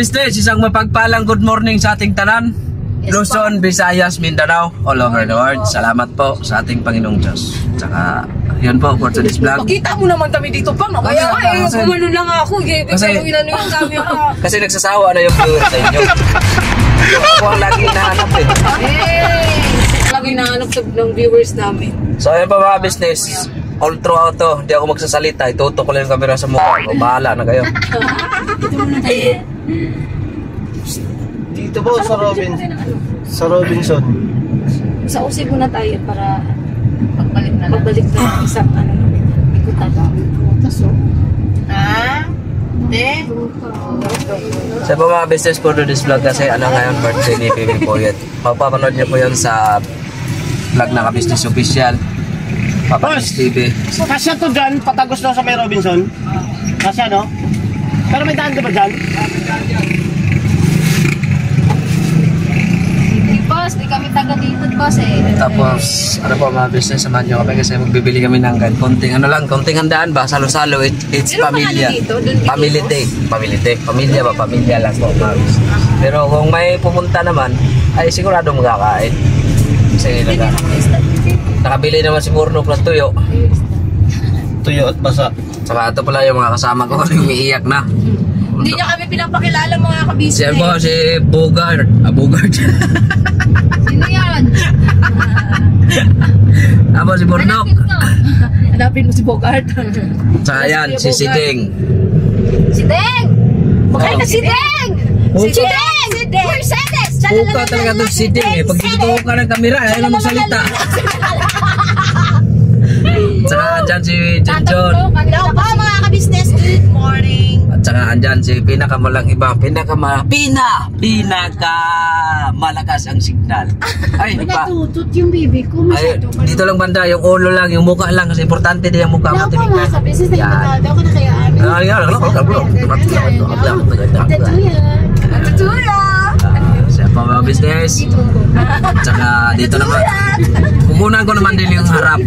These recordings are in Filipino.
business, isang mapagpalang good morning sa ating tanan. Luzon, Visayas, Mindanao, all over the world. Salamat po sa ating Panginoong Diyos. Tsaka, yun po for today's vlog. Pakita mo naman kami dito pa. Kaya kumano lang ako. Kasi nagsasawa na yung viewer sa inyo. Ako ang lagi nahanap eh. Lagi nahanap ng viewers namin. So ayun pa mga business. All throughout to, hindi ako magsasalita. Itutok ko lang yung camera sa mukha. Bahala na kayo. Dito po sa Robinson. Sa Usig muna tayo para pagbalik na isang ikutan. Sa mga business for this vlog kasi ngayon birthday ni Bibi Poyet. Papapanood niyo po yan sa vlog na ka-business official. Papanis TV. Kasya to dyan, patagos daw sa may Robinson. Kasya no? Pero may daan ka ba dyan? Boss, di kami taga dito, boss eh. Tapos, ano po mga business, samahan nyo kami kasi magbibili kami ng konting konting handaan ba? Salo-salo, it's pamilya. Family day. Pamilya ba? Pamilya lang po mga business. Pero kung may pumunta naman, ay sigurado magkakain. Kasi nakabili naman si Burno plus tuyo. Tuyo at basa. Saka ito pala yung mga kasama ko, umiiyak na. Hindi niya kami pinapakilala mga kabisnes. Siya po si Bogart. Bogart. Sino yan? Ako si Burnok. Hanapin mo si Bogart. Saka yan, si Siding. Siding! Bakit na Siding! Siding! Mercedes! Puka talaga ito si Siding eh. Pag itutuko ka ng kamera, ayaw na magsalita. Saka andyan si John. Hello po mga kabisnes. Good morning. At saka andyan si pinakamalakas ang signal. Ay, natutot yung bibi ko. Ay, dito lang banda, yung ulo lang, yung mukha lang. Kasi importante din yung mukha. Wala po mga kabisnes na ibatado ako na kaya Tutuya! Siya pa mga business. At saka dito naman, kukunan ko naman din yung harap.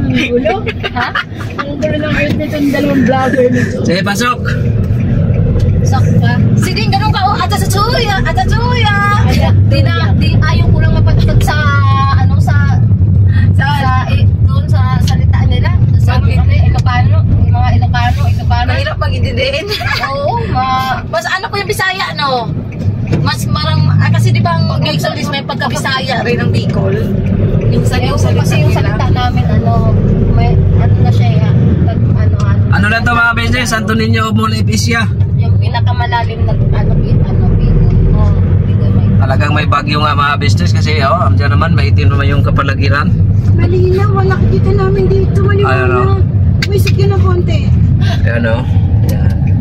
ang gulo. Ha? Ang gulo ng earth nito yung dalawang vlogger nito. Sige, pasok! Sakta. Siding, ganun ka. Atatuya! Ayaw ko lang mapatutod sa doon sa salita nila. Sa Ilocano. Mga Ilocano. Mahirap mag-intindihin. Oo. Mas ano ko yung Bisaya, no? Mas kasi di ba ang Bicol is may pagka-Bisaya rin ang Bicol. Yung salita namin, may na siya, Ano na to mga business? Santo Niño Mall Epicia. yung pinakamalalim na Bicol. Talagang may bagyo nga mga business kasi andyan naman, maitim naman yung kapalagiran. Malinaw, wala kita namin dito. Ayun, Maliwanag. May sige na konti. Ayan o.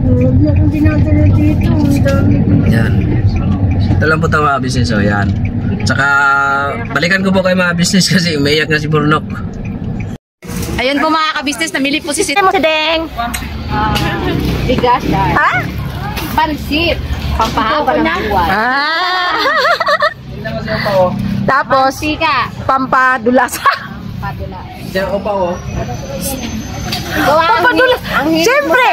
Huwag na kung dinadala dito. Ang dami. Yan. Ito lang po ito mga business. O yan. Tsaka balikan ko po kayo mga business kasi umiiyak na si Burnok. Ayun po mga kabisnes, namili po si Sideng. Bigas. Ha? Pansit. Pampahaba ng buwan. Tapos, pampadulas. Diyan ko pa o. Pampadulas. Siyempre,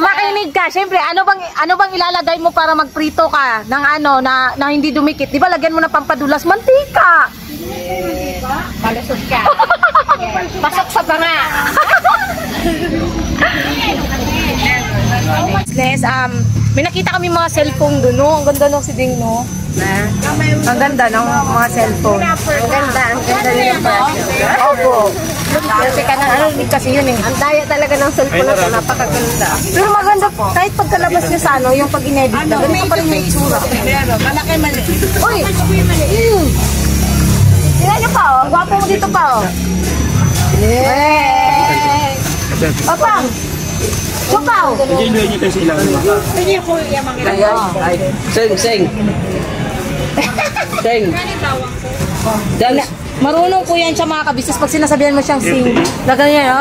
makinig ka. Siyempre, ano bang ilalagay mo para magprito ka ng na hindi dumikit? Di ba lagyan mo na pampadulas? Mantika. Palusot ka. Pasok sa banga. May nakita kami mga cellphone doon, no? Ang ganda ng Siding, no? Ang ganda ng mga cellphone. Ang ganda yung presyo. Opo. Kasi kasi yun eh. Ang daya talaga ng cellphone na napakaganda. Pero maganda po. Kahit pagkalabas niya sa yung pag inedit na, ganun pa rin may itsura. Malaki mali. Uy! Tingnan niyo pa, oh. Gwapo mo dito pa, oh. Yay! Papang! Chupaw! Enjoy nyo kasi ilang Pwede ko yung mga Ay, sing! Sing! Marunong po yan siya mga kabisnes pag sinasabihan mo siyang sing. Naganyan,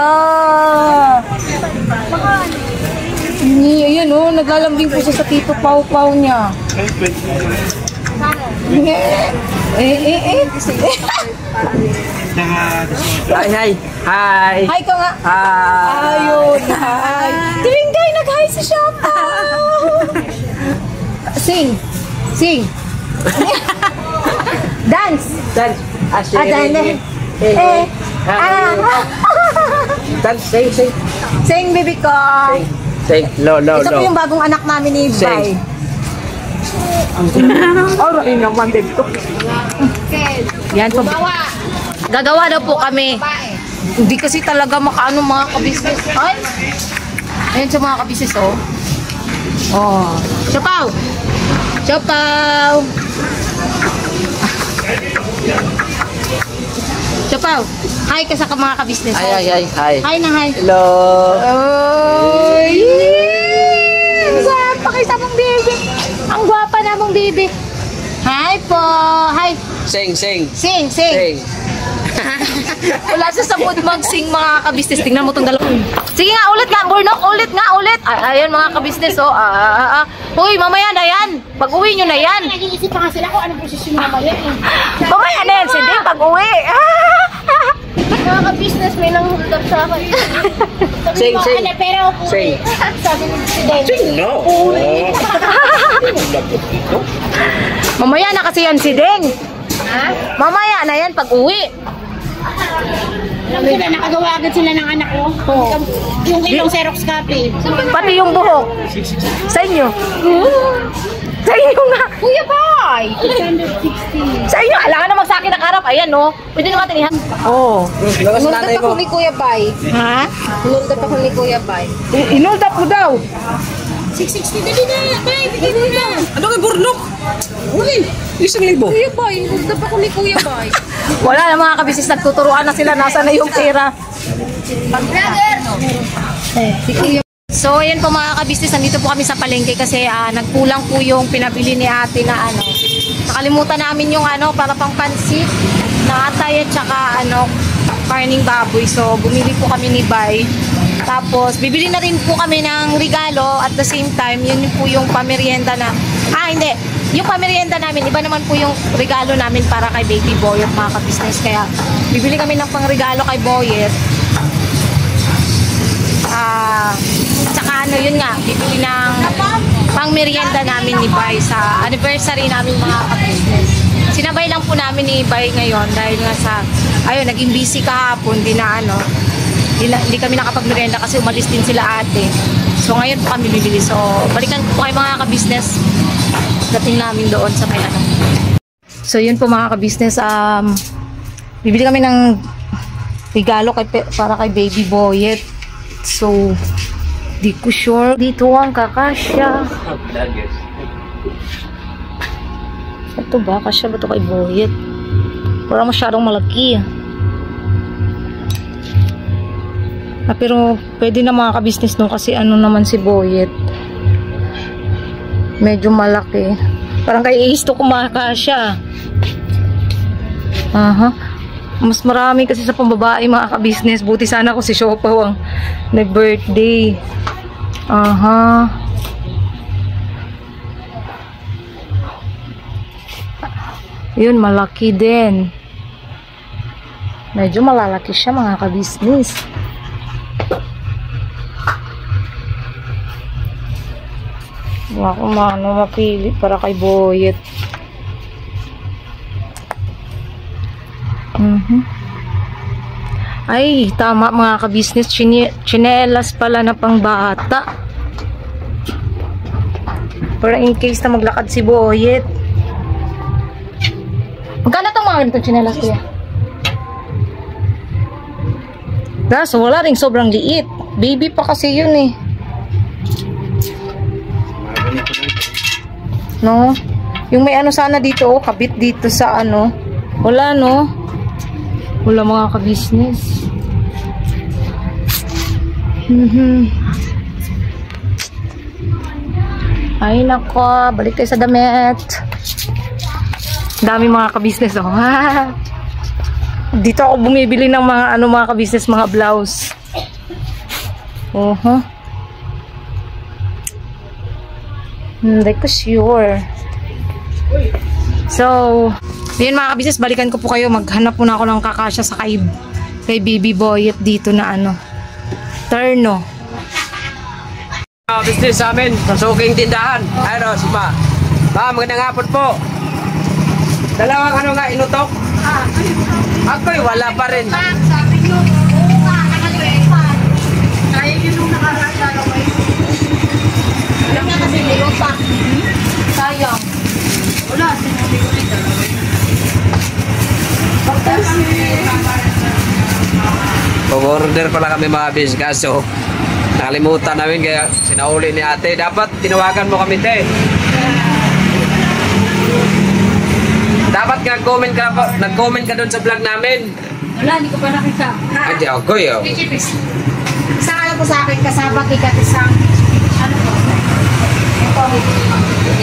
Ayun, oh, naglalambing po siya sa tito Pau-Pau niya. Hi! Hi! Hi ka nga. Hi! Ayun, hi. Tiring Ay, si Siopaw! Sing! Sing! Dance! Dan, Dance! Dan, sing. Sing, baby ko! Sing, low. Ito po yung bagong anak namin ni Bay. Alright naman dito. Yan po. Gagawa na po kami. Hindi kasi talaga makaano mga kabisnes. Ay! Ayan sa mga kabisnes, oh. Oh. Siopaw! Siopaw! Siopaw! Hi ka sa mga kabisnes. Hi. Hi na, hi. Hello. Oy! Saan? Pakita mong baby. Ang gwapa na mong baby. Hi po. Hi. Sing. Sing. Wala siya sa mood mag-sing mga kabisnes. Tingnan mo itong dalawa. Sige nga, ulit nga. Burnok, ulit nga. Ayan mga kabisnes. Oh. Uy, mamaya na yan. Pag-uwi nyo na yan. Nag-iisip pa nga sila kung anong posisyon mamaya eh. Mamaya na yan. Hindi, pag-uwi. Mga ka-business, may nang-hold up sa akin. Sing. Pero Sing. sabi ng presidente. No. Mamaya na kasi yan si Deng. Mamaya na yan pag-uwi. Alam sila, nakagawa agad sila ng anak ko. Yung ilong Xerox copy. Pati yung buhok. Sa inyo. Sa inyo nga. Kuya Boy! 860. Sa inyo. Alangan na magsakin ng harap. Ayan, no. Pwede naman tinihan. Oo. Lakas nanay ko. ni Kuya Bay. Ha? Nulda pa ko ni Kuya Bay. Inold up mo daw. 660, dali na! Bay, bigay mo na! Ano kay Burnok? Uy, 1,000. Kuya Bay, nulda pa ko ni Kuya Bay. Wala na mga kabisis. Nagtuturuan na sila. Nasa na yung pera. So, ayan po mga kabisnes, nandito po kami sa palengke kasi nagkulang po yung pinabili ni ate na ano. Nakalimutan namin yung ano, para pang pansit na atay at saka ano, karning baboy. So, bumili po kami ni Bay. Tapos, bibili na rin po kami ng regalo at the same time, yun po yung pamerienda na, hindi. Yung pamerienda namin, iba naman po yung regalo namin para kay Baby Boyet mga kabisnes. Kaya, bibili kami ng pangregalo kay Boyet. Tsaka ano yun nga, bibili ng pang merienda namin ni Bay sa anniversary namin mga ka-business. Sinabay lang po namin ni Bay ngayon dahil nga sa, ayun, naging busy kahapon, hindi kami nakapag-merienda kasi umalis din sila ate. So ngayon po kami bibili. So balikan po kayo mga ka-business dating namin doon sa may ano. So yun po mga ka-business, bibili kami ng regalo para kay Baby Boyet. So, di ko sure dito ang kakasya. Ito ba? Kasya ba ito kay Boyet? Parang masyadong malaki. Pero pwede na mga ka-business nung kasi ano naman si Boyet. Medyo malaki. Parang kay Ace to kumakasya. Mas marami kasi sa pambabae mga ka-business. Buti sana ko si Siopaw ang nag-birthday. Yun, malaki din. Medyo malalaki siya mga ka-business. Wala ko mapili para kay Boyet. Ay, tama mga ka-business. Chinelas pala na pang bata. Para in case na maglakad si Boyet. Magkano itong mga ganitong chinelas kuya? So wala rin sobrang liit. Baby pa kasi yun eh. No? Yung may ano sana dito, kabit dito sa ano. Wala no? Wala mga ka-business. Ay nako, balik tayo sa damit. Dami mga ka-business oh. Dito ako bumibili ng mga ano mga ka-business, mga blouse. Hindi ko sure. So, yun mga ka-business, balikan ko po kayo. Maghanap muna ako ng kakasya sa kay Baby Boyet dito na ano, terno. business sa amin, sa suking tindahan. Ano, si Ma. Ma, magandang hapon po. Dalawang ano nga, inutok? Ako'y wala pa rin. Sabi nyo, oo nga, nakalimutan. Kaya nyo nung nakarasalaw eh. Alam nga kasi ligot pa. Sayang. Wala, sinabi ko rin dalawa. Pag-order pala kami mga bis, kaso nakalimutan namin kaya sinauli ni ate. Dapat tinawagan mo kami, te. Dapat nag-comment ka doon sa vlog namin. Wala, hindi ko pa nakita. Hindi ako yun. Isang alam ko sa akin, kasama kikat isang, ano po?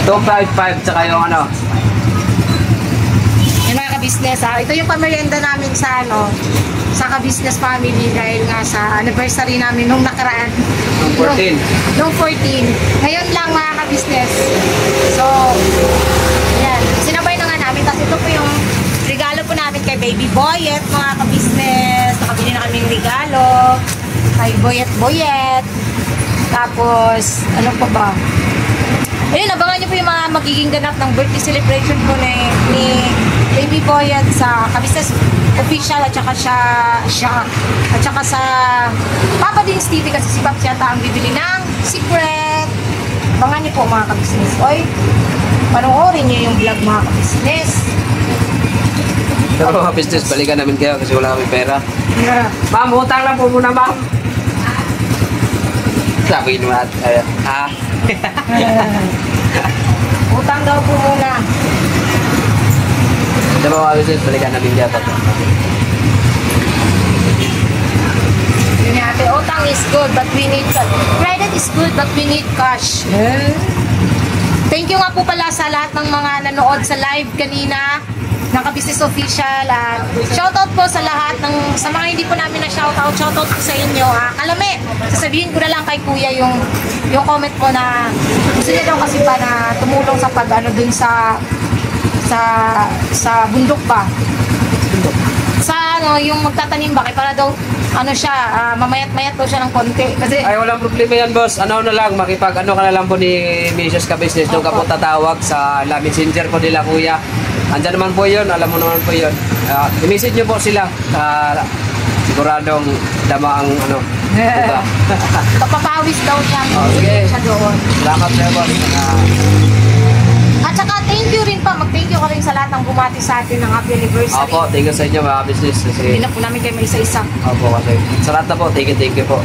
Ito. 255 tsaka yung ano. Yung mga ka-business ha. Ito yung pamerienda namin sa ano, sa ka-business family dahil nga sa anniversary namin nung nakaraan. Nung 14. Nung 14. Ngayon lang mga ka-business. So, yan. Sinabay na nga namin. Tapos ito po yung regalo po namin kay Baby Boyet, mga ka-business. Nakabili na kaming regalo. Kay Boyet. Tapos, ano pa ba? Ayun, abangan niyo po yung mga magiging ganap ng birthday celebration po ni Baby Boyet sa ka-business official at saka at saka sa Papa Dins TV kasi si Paps yata ang bibili ng secret. Abangan niyo po mga ka-business. Oy, panoorin niyo yung vlog mga ka-business. Pero mga business, balikan namin kayo kasi wala kami pera. Ma'am, utang lang po muna, ma'am. Sabi nyo at ha? Utang daw po muna. Ito mga business, balikan namin kayo. Yun ate, utang is good but we need cash. Credit is good but we need cash. Thank you nga po pala sa lahat ng mga nanood sa live kanina ng Ka-Business Official at shoutout po sa lahat sa mga hindi po namin na shoutout po sa inyo. Kalame, sasabihin ko na lang kay Kuya yung comment po na gusto niya daw kasi pa na tumulong sa pag-ano dun sa bundok ba? Sa ano, yung magtatanim ba? Kaya para daw ano siya, mamayat-mayat daw siya ng konti. Kasi Ay, walang problema yan, boss. Ano na lang, makipag-ano ka na lang po ni Mrs. Ka-Business. Doon ka po tatawag sa messenger ko nila, kuya. Andyan naman po yun, alam mo naman po yun. I-message nyo po sila. Siguradong dama ang ano. Diba? papapawis daw niya. Okay. Siya doon. Salamat sa'yo, boss. At saka thank you rin pa. Mag-thank you ka rin sa lahat ng bumati sa atin ng happy anniversary. Opo, thank you sa inyo mga business. Hindi Kasi, na po namin kayo may isa-isa. opo, kasi sa lahat na po, thank you po.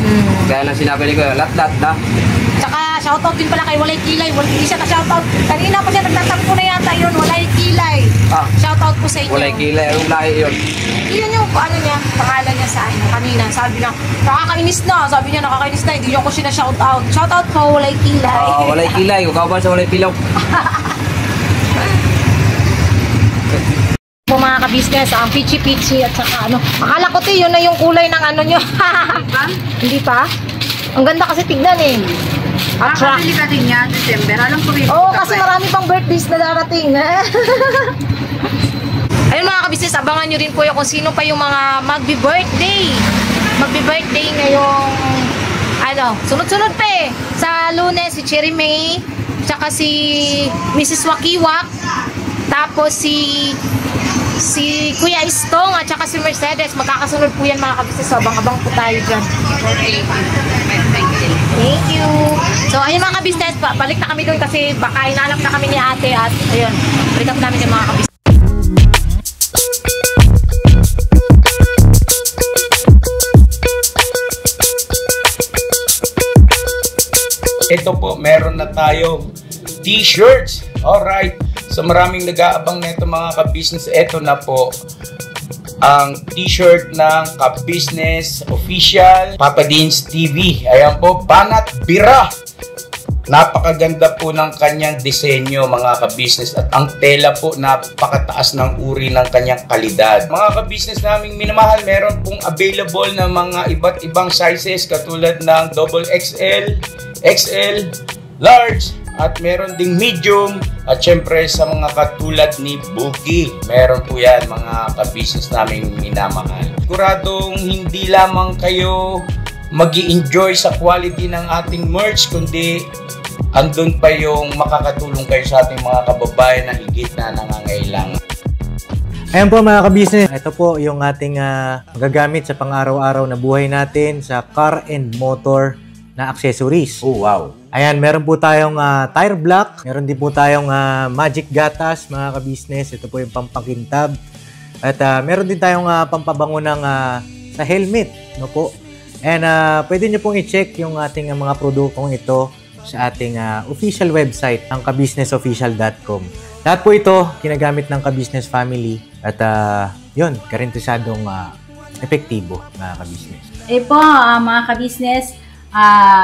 Kaya lang sinabi ni ko, lahat na. Tsaka shoutout din pala kay Walay Kilay. Hindi siya na-shoutout. Kanina pa siya nagtatampo na yata yun. Walay Kilay. Shoutout po sa inyo. Walay kilay, anong lahi yun? Yun yung ano niya, pangalan niya sa ano kanina. Sabi niya, nakakainis na. Sabi niya, nakakainis na. Hindi niyo ko siya na-shoutout. Shoutout po, Walay Kilay. Walay kilay, kung ba sa walay pilok. Po mga ka-business, ang pichi-pichi at saka ano. Akala ko yun na yung kulay ng ano nyo. Hindi pa? Ang ganda kasi tignan eh. Nakakabili ka din yan, December. Alam ko rin. Oo, kasi marami pang birthdays na darating. Ayun mga ka-business, abangan nyo rin po yung kung sino pa yung mga magbi-birthday. Magbi-birthday ngayong ano, sunod-sunod pa eh. Sa Lunes, si Cherry May, tsaka si Mrs. Wakiwak, tapos si Kuya Istong at saka si Mercedes. Magkakasunod po yan mga ka-business. So, abang-abang po tayo dyan. Thank you. So, ayun mga ka-business, balik na kami doon kasi baka inalap na kami ni ate at ayun, balik na po namin yung mga ka-business. Ito po, meron na tayo t-shirts. Alright. So maraming nag-aabang nito mga ka-business. Ito na po ang t-shirt ng Ka-Business Official Papa Dins TV. Ayan po, Banat Bira. Napakaganda po ng kanyang disenyo mga ka-business at ang tela po napakataas ng uri ng kanyang kalidad. Mga ka-business naming minamahal, meron pong available na mga iba't ibang sizes katulad ng XXL, XL, large, at meron ding medium at syempre sa mga katulad ni Bookie. Meron po yan mga ka-business naming minamahal. Siguradong hindi lamang kayo magi-enjoy sa quality ng ating merch, kundi andun pa yung makakatulong kayo sa ating mga kababayan na higit na nangangailangan. Ayan po mga ka-business, ito po yung ating magagamit sa pang-araw-araw na buhay natin sa car and motor na accessories. Oh, wow. Ayan, meron po tayong tire block, meron din po tayong magic gatas mga ka-business. Ito po yung pampakintab. At meron din tayong pampabango ng sa helmet, no po. And pwede nyo pong i-check yung ating mga produktong ito sa ating official website, ang kabusinessofficial.com. Lahat po ito ginagamit ng ka-business family at yun, karentesadong epektibo mga ka-business. Po, mga ka-business,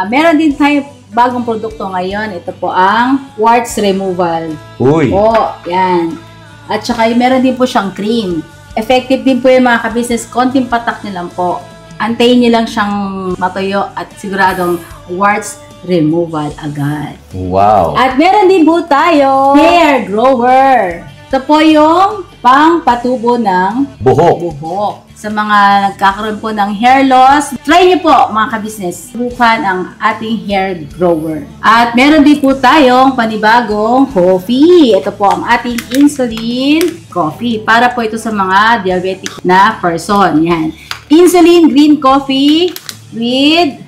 meron din tayo bagong produkto ngayon. Ito po ang warts removal. Uy! Po, yan. At saka meron din po siyang cream. Effective din po yung mga ka-business. Konting patak nyo lang po. Antayin nyo lang siyang matuyo at siguradong warts removal agad. Wow! At meron din po tayo hair grower. Ito po yung pang-patubo ng buhok. Sa mga nagkakaroon po ng hair loss, try nyo po mga ka-business. Subukan ang ating hair grower. At meron din po tayong panibagong coffee. Ito po ang ating insulin coffee. Para po ito sa mga diabetic na person. Yan. Insulin green coffee with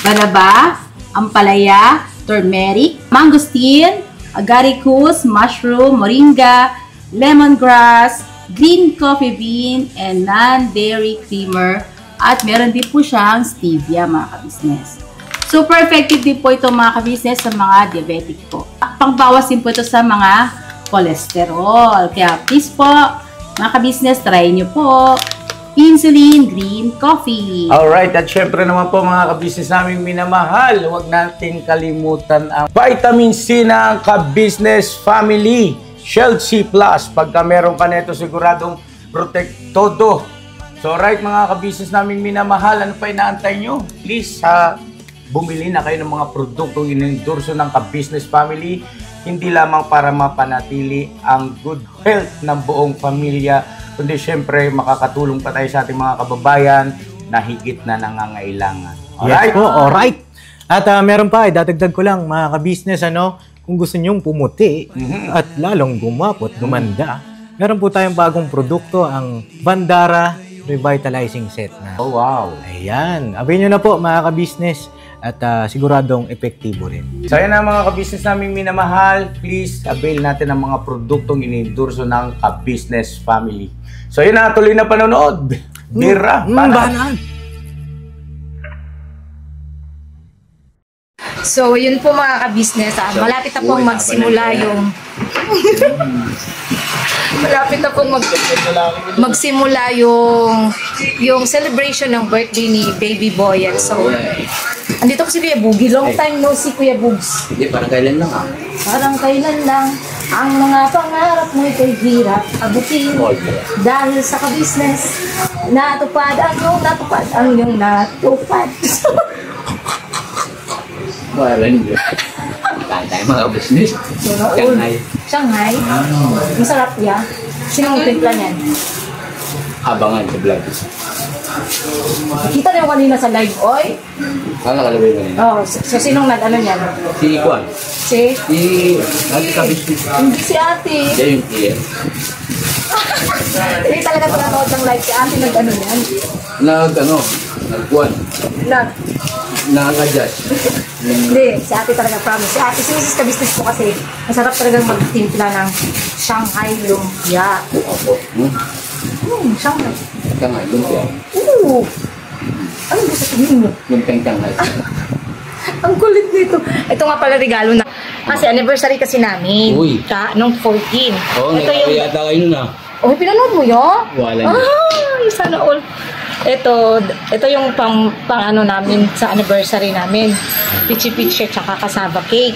banaba, ampalaya, turmeric, mangosteen, agaricus, mushroom, moringa, lemongrass, green coffee bean, and non-dairy creamer. At meron din po siyang stevia mga ka-business. Super effective din po ito mga ka-business sa mga diabetic po. Pangbawas din po ito sa mga cholesterol. Kaya please po mga ka-business, try nyo po insulin green coffee. Alright, at syempre naman po mga ka-business naming minamahal, huwag natin kalimutan ang vitamin C ng ka-business family, Shield C+. Pagka meron ka nito, siguradong protect todo. So alright mga ka-business naming minamahal, ano pa inaantay nyo? Please, bumili na kayo ng mga produktong inendorso ng ka-business family, hindi lamang para mapanatili ang good health ng buong pamilya, kundi syempre makakatulong pa tayo sa ating mga kababayan na higit na nangangailangan. Alright? Yes po, alright. At meron pa, dadagdag ko lang mga ka-business, kung gusto nyong pumuti at lalong gumapot, gumanda, meron po tayong bagong produkto, ang Bandara Revitalizing Set na. Oh, wow. Ayan. Abay nyo na po mga ka-business at siguradong epektibo rin. So yan na mga ka-business naming minamahal, please avail natin ang mga produktong inendorso ng ka-business family. So yun na, tuloy na panonood. Bira, banan. So, yun po mga ka-business. Malapit na pong magsimula yung magsimula yung celebration ng birthday ni Baby Boy. And so, andito po si Kuya Bugi. Long time no si Kuya Bugs. Hindi, parang kailan lang Parang kailan lang ang mga pangarap mo'y kay hirap abutin. Dahil sa ka-business, natupad ang iyong natupad. Wala nyo. Tayo mga business. Shanghai. Masarap yan. Sinong timpla niyan? Abangan sa vlog. Kita niyo kanina sa live, oy. Kalabay mo nila. Oh, so sinong nag-ano niyan? Si Kwan. Si Ate ka-business. hindi si ate. Siya yung clear. Hindi talaga pinanood ng live si ate nag-ano niyan. Nag-Kwan. Nag-adjust. Hindi, si ate talaga promise. Si ate, si ka-business po kasi masarap talagang magtimpla ng Shanghai lumpia. Opo. Shanghai. Shanghai lumpia. Oo. Ano gusto sabihin mo? Lumpiang Shanghai. Ang kulit nito. Ito nga pala regalo na. Kasi anniversary kasi namin. Uy. Nung 14. Oo, Ito yung... nagkakayata kayo nun Oh, pinanood mo yun? Wala niya. Sana all. Ito yung pang ano namin sa anniversary namin. Pichi-pichi tsaka kasaba cake.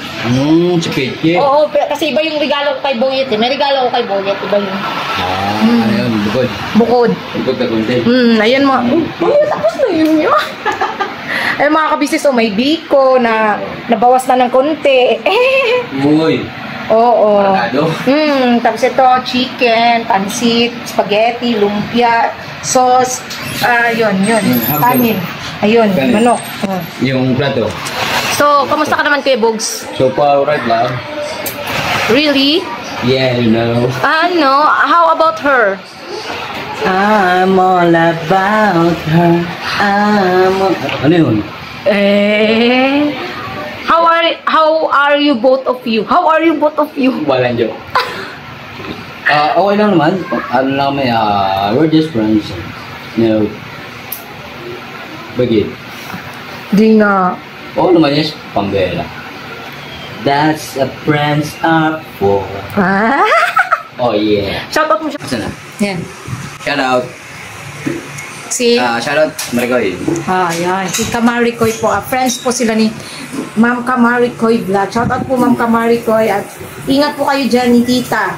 Chipetje. Oo, kasi iba yung regalo ko kay Boyet eh. May regalo ko kay Boyet, iba yung Ano yun? Bukod. bukod. Bukod na kunti. Ayan mga, tapos na yun yun. Ayun mga kabisnes, may biko na nabawas na ng konti. Uy. Oo. Maragado. Tapos ito, chicken, pansit, spaghetti, lumpia, sauce, yun, kanin. Ayun, Ganun. manok. Oh. Yung plato. So, kamusta ka naman, Kuya Bogs? So far, right lang. Really? Yeah, you know. Ano? How about her? I'm all about her. Ano yun? How are you both of you? How are you both of you? Walang joke. Okay lang naman. Ano lang kami, we're just friends. You know, bagay. Di nga. Oo naman, yes, pambela. That's a friends are for. Ah? Oh yeah. Shoutout mo siya. Saan na? Yan. Shout out. Si, Shout out, Maricoy. yan. Si Kamarikoy po. Friends po sila ni Ma'am Kamarikoy Vlog. Shoutout po, Ma'am Kamarikoy. At ingat po kayo dyan ni Tita.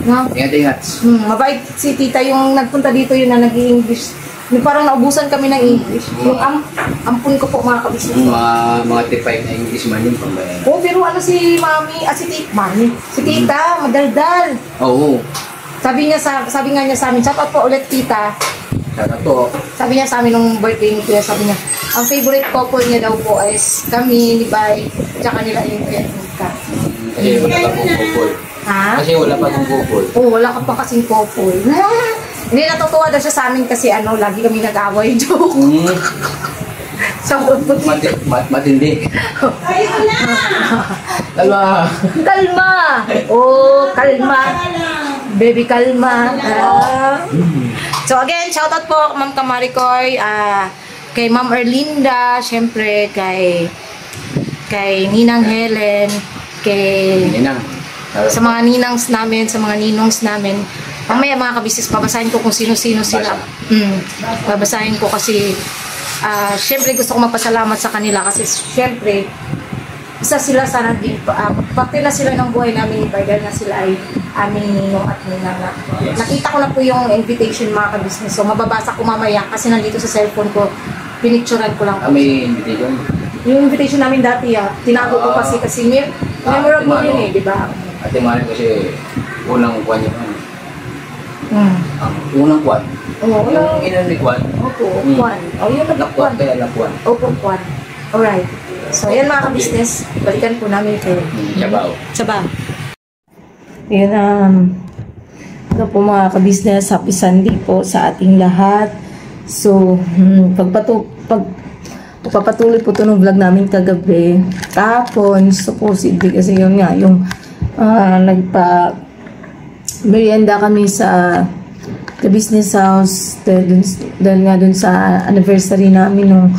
No? Ingat-ingat. Mabait si Tita yung nagpunta dito yun na nag-i-English. Yung parang naubusan kami ng English. Yung ampun ko po mga kabisnes. Mga tipay na English man yun, pambela. Oh, pero ano si Mami, si Tita, Mami, si Tita, madaldal. Oo. Sabi nga niya sa amin, shout out po ulit Tita. Shout out po. Sabi niya sa amin nung birthday ni Kuya, sabi niya, ang favorite couple niya daw po is kami, ni Bay, tsaka nila yung Kuya Nika. Kasi wala pa pong couple. Ha? Kasi wala pa pong couple. Oh, wala ka pa kasing couple. Hindi, natutuwa daw siya sa amin kasi lagi kami nag-away, joke. So, Matindi. Kalma. kalma! Oh, kalma. Baby, kalma. So again, shoutout po Ma'am Kamarikoy, kay Ma'am Erlinda, syempre kay Ninang Helen, Ninang. sa mga ninangs namin, sa mga ninongs namin. Mamaya mga kabisnes, babasahin ko kung sino-sino sila. Babasahin ko kasi syempre gusto ko magpasalamat sa kanila kasi syempre isa sila sa naging parte na sila ng buhay namin ni Bay dahil na sila ay aming ninong at ninang na. Nakita ko na po yung invitation mga kabisnes. So mababasa ko mamaya kasi nandito sa cellphone ko. Pinicturean ko lang po. May invitation. Yung invitation namin dati tinago ko kasi memorable yun di ba? Ate Mari kasi unang kwan yun. Unang kwan. Oo, Yung inang kwan. Opo, kwan. O yun Lakwan, kaya lakwan. Opo, kwan. Alright. So, yan mga kabisnes. Balikan po namin kayo. Sabaw. Yan, ito po mga kabisnes. Happy Sunday po sa ating lahat. So, pagpapatuloy po ito ng vlog namin kagabi. Kahapon, supposedly, kasi yun nga, yung merienda kami sa the business house dahil nga dun sa anniversary namin nung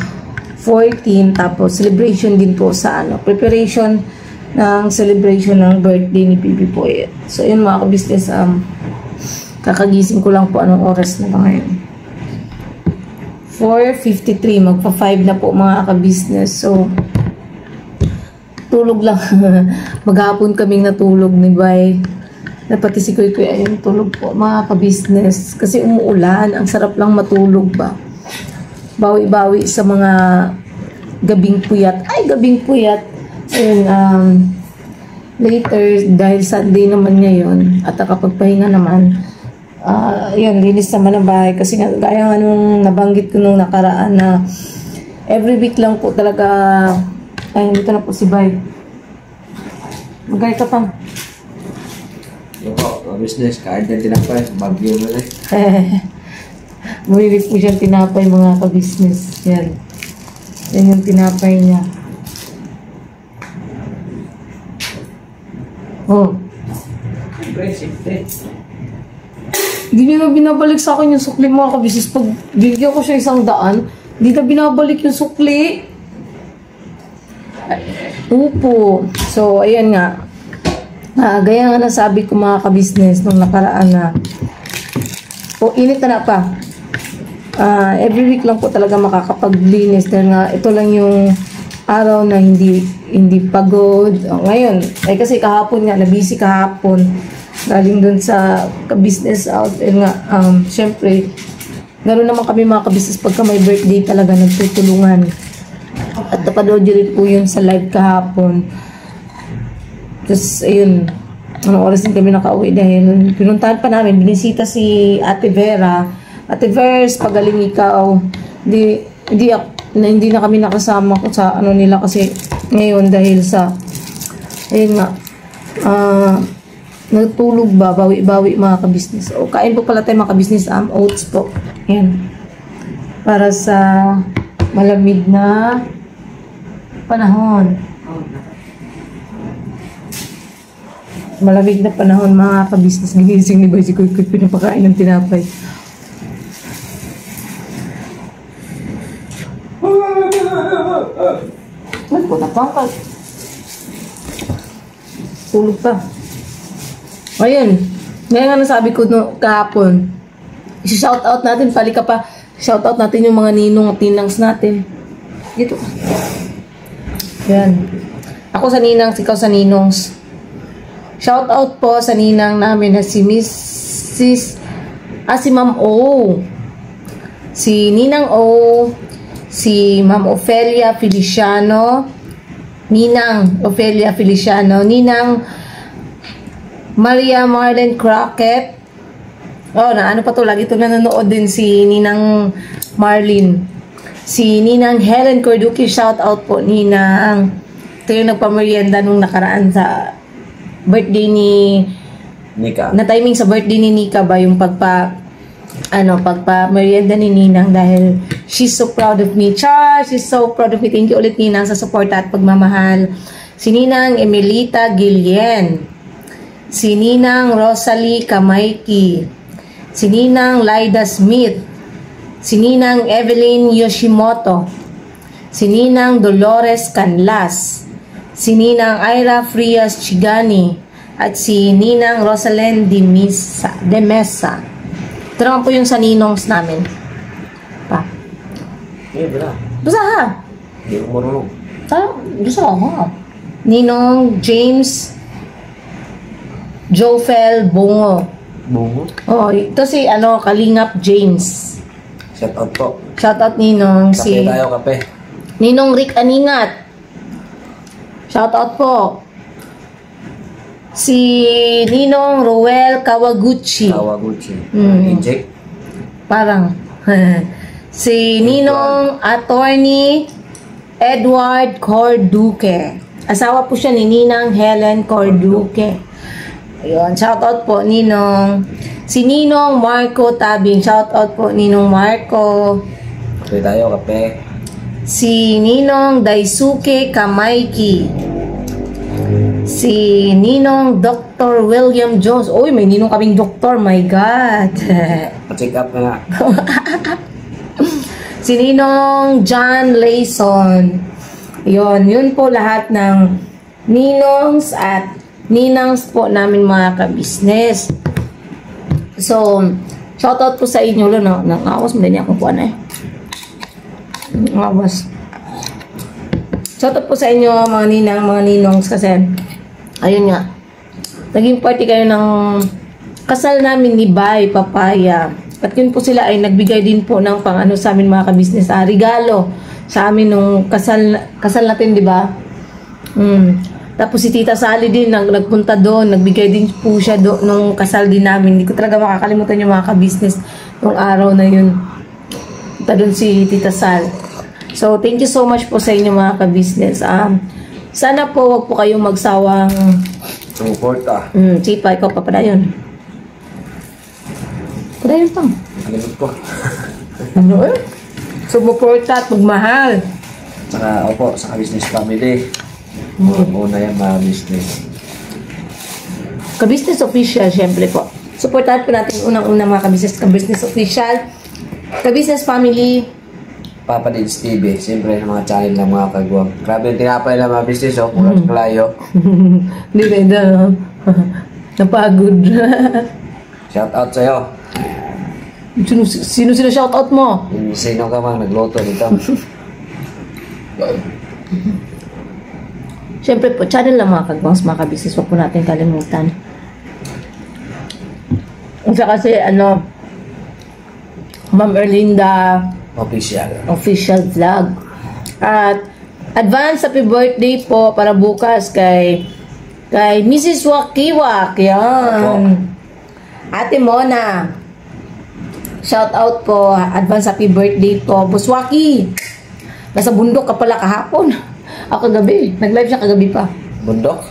14, tapos celebration din po sa preparation ng celebration ng birthday ni Bibi po. So yun mga ka-business, kakagising ko lang po anong oras na ba ngayon. 4:53, magpa-5 na po mga ka-business. So tulog lang. Maghapon kaming natulog ni Bay. Pati si Kuy ayun, tulog po mga ka-business. Kasi umuulan, ang sarap lang matulog ba. Bawi-bawi sa mga gabing puyat. Ay, gabing puyat. Ayun, later, dahil Sunday naman ngayon, at nakapagpahinga naman, yun, linis naman ang bahay. Kasi gaya nga nung nabanggit ko nung nakaraan na every week lang po talaga, ay, dito na po si Bay. Magay ka pang. Yung po, business, kahit din tinapay, bagyo na rin. Bumilit po siyang tinapay mga ka-business. Yan. Yan yung tinapay niya. Oh. Hindi niya na binabalik sa akin yung sukli mga ka-business. Pag bigyan ko siya 100, hindi na binabalik yung sukli. Upo. So, ayan nga. Gaya nga nasabi ko mga ka-business nung nakaraan na init na pa. Every week lang po talaga makakapaglinis dahil nga ito lang yung araw na hindi pagod. Ngayon, kasi kahapon nga, nabisi kahapon galing dun sa business out. Nga, syempre, ganoon naman kami mga ka-business pagka may birthday talaga nagtutulungan. At napanood rin po yun sa live kahapon. Tapos, ayun, anong oras din kami nakauwi dahil pinuntahan pa namin, binisita si Ate Vera. Ate Vers, pagaling ikaw. Di na hindi na kami nakasama ko sa ano nila kasi ngayon dahil sa ayun nga natulog ba, bawi-bawi mga kabisnes. O kain po pala tayo mga kabisnes, oats po. Ayan. Para sa malamig na panahon. Malamig na panahon mga kabisnes. Ginising ni Bay si Kuy pinapakain ng tinapay. Ay, puta pangkal. Tulog pa. Ayun. Ngayon nga nasabi ko no, kahapon. I-shoutout natin. Pali ka pa. Shoutout natin yung mga ninong at ninangs natin. Dito. Yan. Ako sa ninangs, ikaw sa ninongs. Shoutout po sa ninang namin na si Mrs. Si Ma'am O. Si Ninang O. Si Ma'am Ofelia Feliciano. Ninang Ofelia Feliciano. Ninang Maria Marlene Crockett. Oh, na ano pa to? Lagi to nanonood din si Ninang Marlene. Si Ninang Helen Corduki, shout out po Ninang. Ito yung nagpamerienda nung nakaraan sa birthday ni Nika. Na timing sa birthday ni Nika ba yung pagpa-merienda ni Ninang dahil she's so proud of me. Char, she's so proud of me. Thank you ulit Ninang sa support at pagmamahal. Si Ninang Emelita Guillen. Si Ninang Rosalie Kamaiki, si Ninang Lyda Smith, si Ninang Evelyn Yoshimoto, si Ninang Dolores Canlas, si Ninang Ira Frias Chigani, at si Ninang Rosalind de Mesa. Ito naman po yung sa ninongs namin. Pa. Basta ha? Hindi ko marunong. Basta ha? Ninong James Jofel Bungo. Bungo? Oh, ito si Kalingap James. Shout out po. Shout out Ninong Kape tayo, kape. Ninong Rick Aningat. Shout out po. Si Ninong Roel Kawaguchi. Kawaguchi. Inject. Parang. Si Ninong Attorney Edward Corduque. Asawa po siya ni Ninang Helen Corduque. Ayun, shoutout po Ninong. Si Ninong Marco Tabing, shoutout po Ninong Marco. Kape tayo, kape. Si Ninong Daisuke Kamaiki. Si Ninong Dr. William Jones. Uy, may ninong kaming doktor, my God. Pa-check up na nga. Si Ninong John Layson. Yun po lahat ng ninongs at ninangs po namin mga ka-business. So, shoutout po sa inyo, no? Nangawas mo din niya kung po ano eh. Nangawas. Shoutout po sa inyo mga ninang, mga ninongs kasi, ayun nga, naging party kayo ng kasal namin ni Bay Papaya. At yun po sila ay nagbigay din po ng pang sa amin mga ka-business. Regalo sa amin nung kasal natin, di ba? Tapos si Tita Sally din nagpunta doon, nagbigay din po siya nung kasal din namin. Hindi ko talaga makakalimutan yung mga ka-business nung araw na yun. Punta doon si Tita Sal. So, thank you so much po sa inyo mga ka-business. Sana po wag po kayong magsawang Suporta. Chipa, ikaw pa padayon. Padayon pang. Alimot ko. Ano eh? Sumuporta at magmahal. Saka, opo, sa business family. Muna yan mga business. Ka-business official, syempre po. Supportahan po natin unang-unang mga ka-business official. Ka-business family. Papa Dids TV. Siyempre, mga channel ng mga kagwang. Grabe yung tinapay ng mga business, oh. Mula sa kalayo. Hindi na. Napagod. Shout out sa'yo. Sino shout out mo? Sino ka mang nagloto nito? Siyempre po, channel lang mga kagwangs, mga ka-business. Huwag po natin kalimutan. Isa kasi, Ma'am Erlinda official vlog. At advance happy birthday po para bukas kay Mrs. Wakiwak. Yan. Ate Mona. Shout out po. Advance happy birthday po. Buswaki. Nasa bundok ka pala kahapon. Ako kagabi. Nag-live siya kagabi pa. Bundok?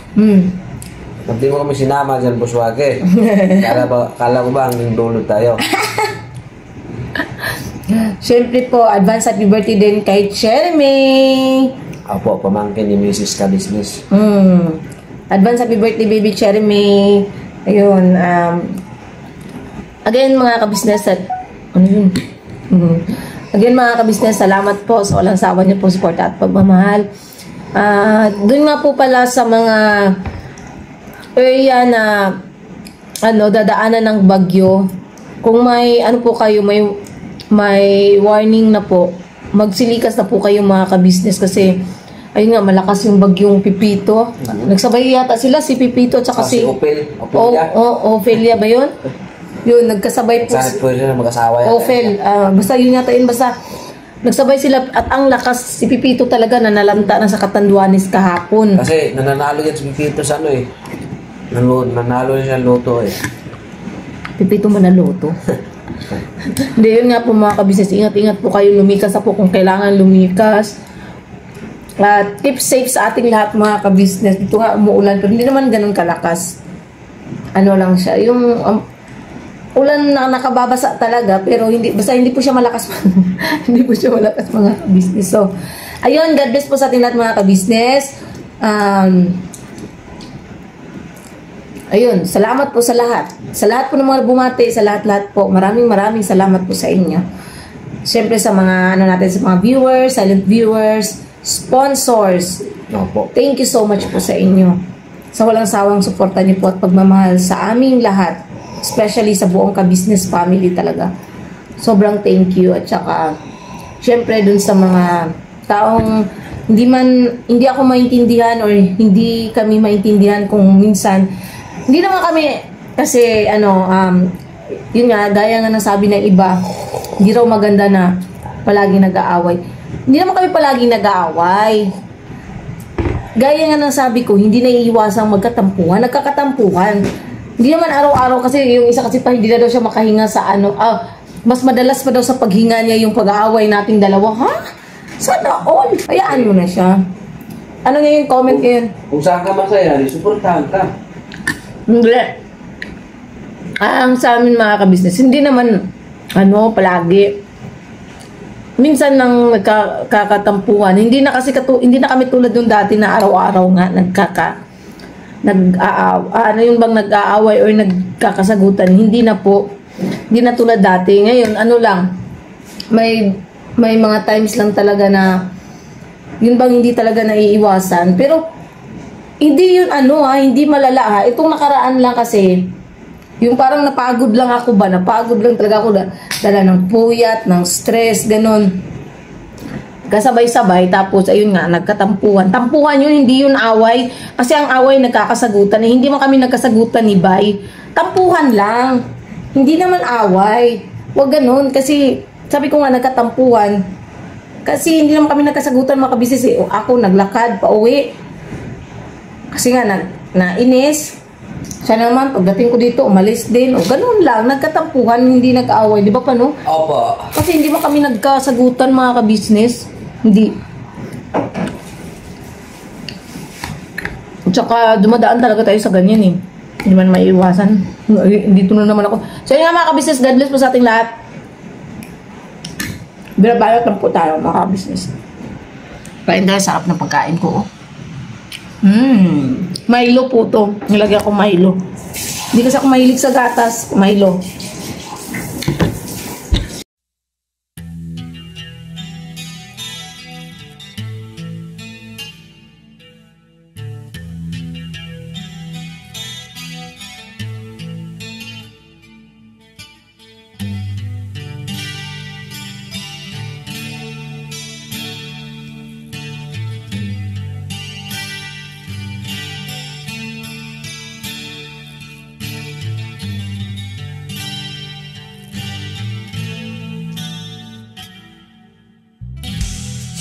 Hindi mo kami sinama dyan, Buswage. Kala ko ba hanggang dulo tayo? Siyempre po, advance happy birthday din kay Jeremy. Opo, pamangkin ni Mrs. Ka-Business. Advance happy birthday, baby Jeremy. Ayun, again, mga ka-business, ano yun? Again, mga ka-business, salamat po sa walang sawa niyo po support at pagmamahal. Doon nga po pala sa mga area na dadaanan ng bagyo, kung may po kayo, may warning na po, magsilikas na po kayo mga ka-business kasi ayun nga, malakas yung bagyong Pipito. Nagsabay yata sila, si Pipito at saka si Ophelia ba yun? Yun, nagkasabay po. Saan po sila mag-asawa yan? Ophel. Basta yun yata yun, basta nagsabay sila at ang lakas si Pipito talaga na nalanta na sa Catanduanes kahapon. Kasi nananalo yan si Pipito sa nanalo siya loto eh. Pipito manaloto. Hindi, yun nga po mga kabisnes, ingat-ingat po kayo, lumikas na po kung kailangan lumikas. Keep safe sa ating lahat mga kabisnes. Dito nga umuulan pero hindi naman ganun kalakas. Ano lang siya, yung ulan na nakababasa talaga pero basta hindi po siya malakas. Hindi po siya malakas mga kabisnes. So, ayun, God bless po sa ating lahat mga kabisnes. Ayun, salamat po sa lahat. Sa lahat po ng mga bumati, sa lahat-lahat po. Maraming salamat po sa inyo. Siyempre sa mga natin, sa mga viewers, silent viewers, sponsors. Opo. Thank you so much po sa inyo. Sa walang sawang suporta niyo po at pagmamahal sa aming lahat. Especially sa buong ka-business family talaga. Sobrang thank you. At saka, syempre dun sa mga taong hindi ako maintindihan or hindi kami maintindihan kung minsan, hindi naman kami, kasi yun nga, gaya nga nasabi ng iba, hindi raw maganda na palagi nag-aaway. Hindi naman kami palagi nag-aaway. Gaya nga nasabi ko, hindi naiiwasang magkatampuhan, nagkakatampuhan. Hindi naman araw-araw kasi yung isa kasi pa hindi na daw siya makahinga sa mas madalas pa daw sa paghinga niya yung pag-aaway nating dalawa. Ha? Sana all. Hayaan mo na siya. Ano nga yung comment ngayon? Kung saan ka masaya, suportahan ka. Hindi. Ang sa amin mga kabisnes, hindi naman palagi. Minsan nang nagkakatampuhan, hindi na kami tulad nung dati na araw-araw nga nag-aaway or nagkakasagutan. Hindi na tulad dati. Ngayon, may mga times lang talaga na yun bang hindi talaga naiiwasan. Pero hindi yun hindi malala ha. Itong nakaraan lang kasi, yung parang napagod lang talaga ako dala ng puyat, ng stress, ganun. Kasabay-sabay, tapos ayun nga, nagkatampuhan. Tampuhan yun, hindi yun away. Kasi ang away nagkakasagutan. Hindi man kami nagkasagutan ni Bay. Tampuhan lang. Hindi naman away. Huwag ganun. Kasi, sabi ko nga, nagkatampuhan. Kasi hindi naman kami nagkasagutan mga kabisnes. Ako, naglakad, pauwi. Kasi nga, nainis. Siya naman, pagdating ko dito, umalis din. O, ganun lang. Nagkatampuhan, hindi nag-aaway. Di ba pa, no? Opo. Kasi hindi man kami nagkasagutan mga kabisnes. Hindi. Tsaka dumadaan talaga tayo sa ganyan eh. Hindi man maiiwasan. Dito na naman ako. So yun nga mga kabisnes, God bless po sa ating lahat. Binabayot lang po tayo mga kabisnes. Kain dahil sarap ng pagkain ko. Milo po to. Nilagyan ko Milo. Hindi kasi ako mahilig sa gatas. Milo.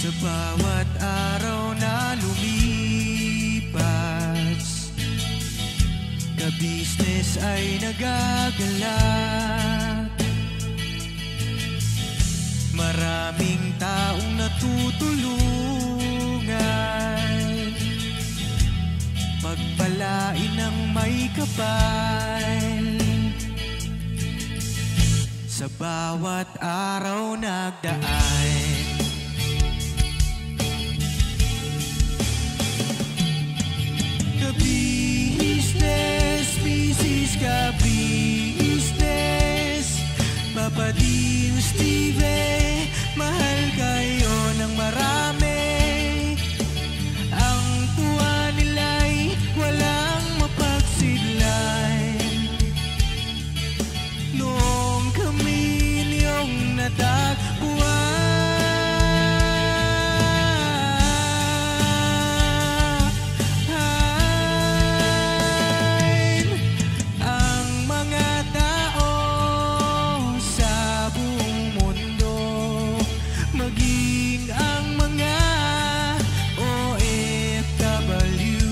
Sa bawat araw na lumipas, ka-business ay nagagalak. Maraming taong natutulungan kapal. Sa bawat araw nagdaan, ka-business, business ka-business, Papa Dio, Steve, mahal kayo ng marami. Ang tuwa nila'y walang mapagsidlay. Noong kami niyong natagpuan, ang mga tao sa buong mundo, maging ang mga OFW,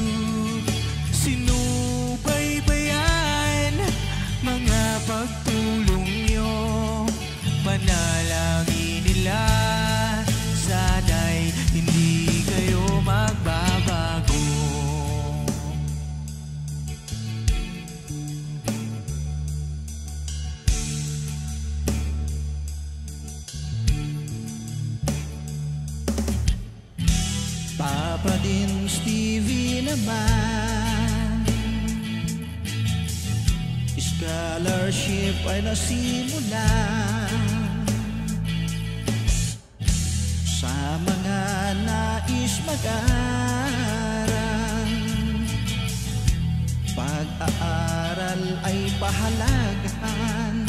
sinubaybayan mga pagtulong nyo, panalangin nila, sana'y hindi kayo magbabago. Papa din Stevie naman, scholarship ay nasimulan sa mga nais mag-aral. Pag-aaral ay pahalagahan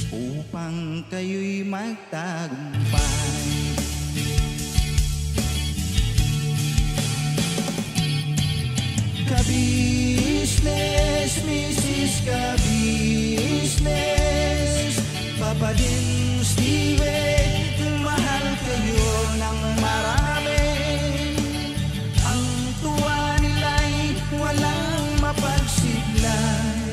upang kayo'y magtagumpay. Ka-business, Mrs. Ka-business, Papa din Steve, mahal kayo ng marami. Ang tuwa nila'y walang mapagsidlay.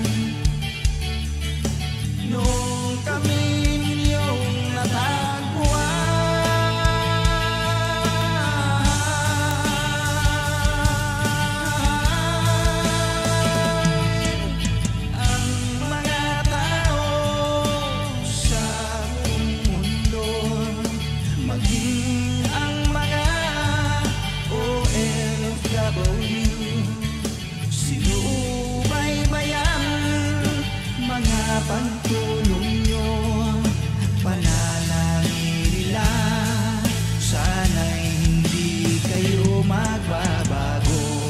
Noong kami ninyong natagpuan, pagtulong nyo, panalangin nila, sana'y hindi kayo magbabago.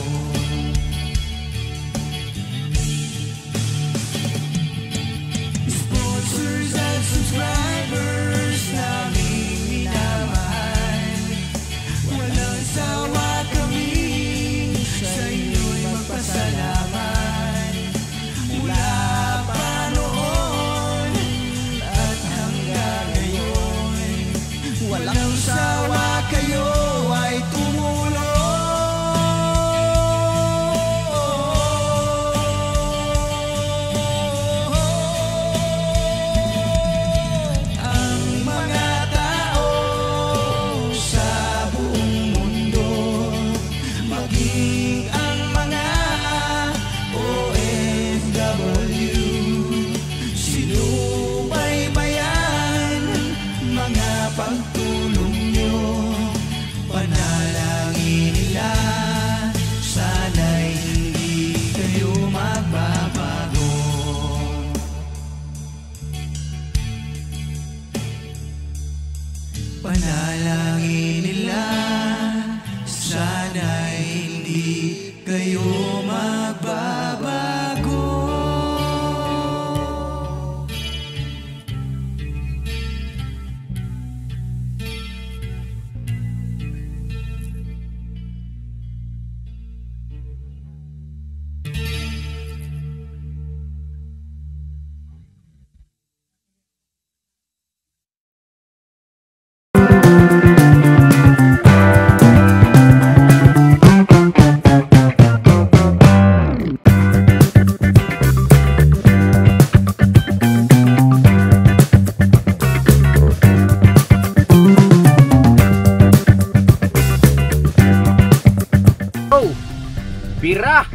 Sponsors at subscribers naming minamahal, walang sawa kami sa inyo'y magpasalamat. Mula walang sawa kayo ay tumulong. Ang mga tao sa buong mundo, maging ang mga OFW, sinubaybayan mga pagtulong nyo, panalangin nila, sana'y hindi kayo magbabago. Panalangin nila, sana'y hindi kayo magbabago. Bira!